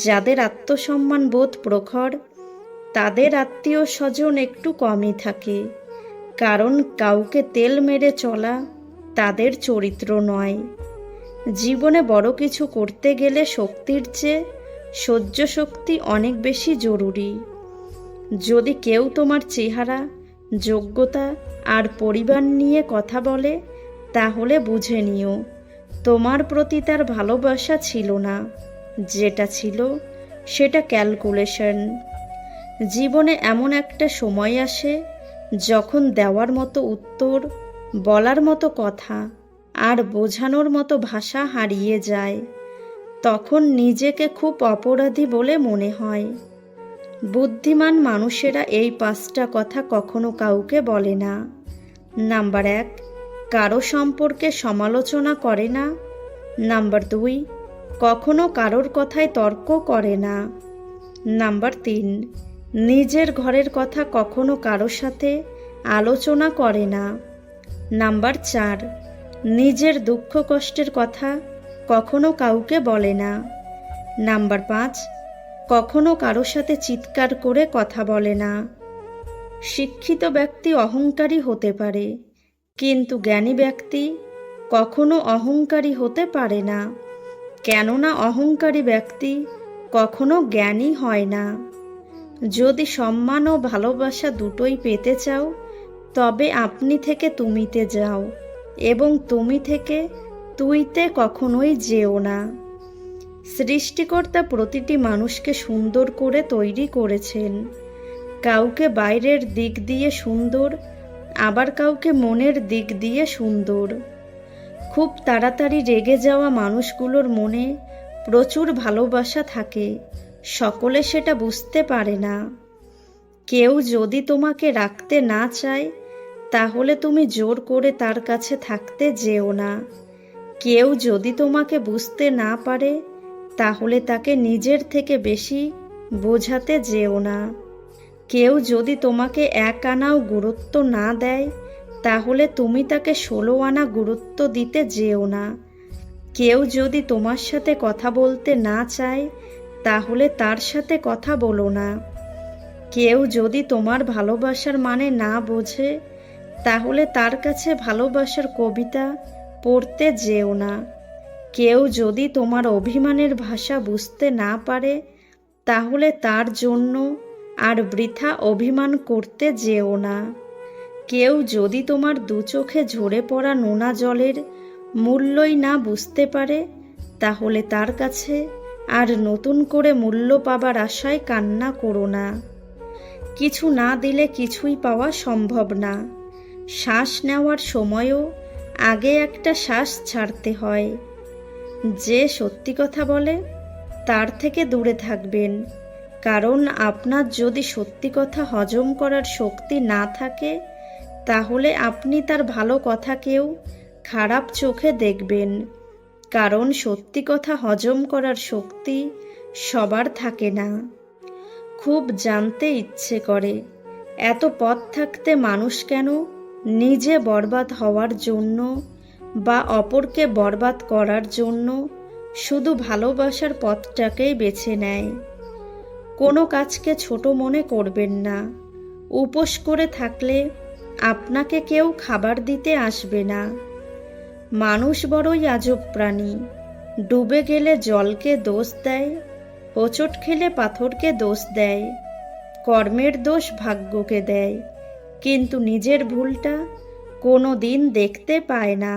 যাদের আত্মসম্মান বোধ প্রখর তাদের আত্মীয় স্বজন একটু কমই থাকে, কারণ কাউকে তেল মেরে চলা তাদের চরিত্র নয়। জীবনে বড় কিছু করতে গেলে শক্তির চেয়ে সহ্য শক্তি অনেক বেশি জরুরি। যদি কেউ তোমার চেহারা, যোগ্যতা আর পরিবার নিয়ে কথা বলে, তাহলে বুঝে নিও তোমার প্রতি তার ভালোবাসা ছিল না, যেটা ছিল সেটা ক্যালকুলেশন। জীবনে এমন একটা সময় আসে যখন দেওয়ার মতো উত্তর, বলার মতো কথা আর বোঝানোর মতো ভাষা হারিয়ে যায়। তখন নিজেকে খুব অপরাধী বলে মনে হয়। বুদ্ধিমান মানুষেরা এই 5টা কথা কখনো কাউকে বলে না। নাম্বার 1, কারো সম্পর্কে সমালোচনা করে না। নাম্বার 2, কখনো কারোর কথায় তর্ক করে না। নাম্বার 3, নিজের ঘরের কথা কখনো কারোর সাথে আলোচনা করে না। নাম্বার 4, নিজের দুঃখ কষ্টের কথা কখনো কাউকে বলে না। নাম্বার 5, কখনো কারোর সাথে চিৎকার করে কথা বলে না। শিক্ষিত ব্যক্তি অহংকারী হতে পারে, কিন্তু জ্ঞানী ব্যক্তি কখনো অহংকারী হতে পারে না, কেননা অহংকারী ব্যক্তি কখনো জ্ঞানী হয় না। যদি সম্মান ও ভালোবাসা দুটোই পেতে চাও, তবে আপনি থেকে তুমিতে যাও এবং তুমি থেকে তুইতে কখনোই যেও না। সৃষ্টিকর্তা প্রতিটি মানুষকে সুন্দর করে তৈরি করেছেন। কাউকে বাইরের দিক দিয়ে সুন্দর, আবার কাউকে মনের দিক দিয়ে সুন্দর। খুব তাড়াতাড়ি রেগে যাওয়া মানুষগুলোর মনে প্রচুর ভালোবাসা থাকে, সকলে সেটা বুঝতে পারে না। কেউ যদি তোমাকে রাখতে না চায়, তাহলে তুমি জোর করে তার কাছে থাকতে যেও না। কেউ যদি তোমাকে বুঝতে না পারে, তাহলে তাকে নিজের থেকে বেশি বোঝাতে যেও না। কেউ যদি তোমাকে 1 আনাও গুরুত্ব না দেয়, তাহলে তুমি তাকে 16 আনা গুরুত্ব দিতে যেও না। কেউ যদি তোমার সাথে কথা বলতে না চায়, তাহলে তার সাথে কথা বলো না। কেউ যদি তোমার ভালোবাসার মানে না বোঝে, তাহলে তার কাছে ভালোবাসার কবিতা পড়তে যেও না। কেউ যদি তোমার অভিমানের ভাষা বুঝতে না পারে, তাহলে তার জন্য আর বৃথা অভিমান করতে যেও না। কেউ যদি তোমার 2 চোখে ঝরে পড়া নোনা জলের মূল্যই না বুঝতে পারে, তাহলে তার কাছে আর নতুন করে মূল্য পাবার আশায় কান্না করো না। কিছু না দিলে কিছুই পাওয়া সম্ভব না। শ্বাস নেওয়ার সময়ও আগে একটা শ্বাস ছাড়তে হয়। যে সত্যি কথা বলে তার থেকে দূরে থাকবেন, কারণ আপনার যদি সত্যি কথা হজম করার শক্তি না থাকে, তাহলে আপনি তার ভালো কথাকেও খারাপ চোখে দেখবেন। কারণ সত্যি কথা হজম করার শক্তি সবার থাকে না। খুব জানতে ইচ্ছে করে, এত পথ থাকতে মানুষ কেন নিজে বরবাদ হওয়ার জন্য বা অপরকে বরবাদ করার জন্য শুধু ভালোবাসার পথটাকেই বেছে নেয়। কোনো কাজকে ছোট মনে করবেন না। উপোস করে থাকলে আপনাকে কেউ খাবার দিতে আসবে না। মানুষ বড়ই আজব প্রাণী। ডুবে গেলে জলকে দোষ দেয়, হোঁচট খেলে পাথরকে দোষ দেয়, কর্মের দোষ ভাগ্যকে দেয়, কিন্তু নিজের ভুলটা কোনো দিন দেখতে পায় না।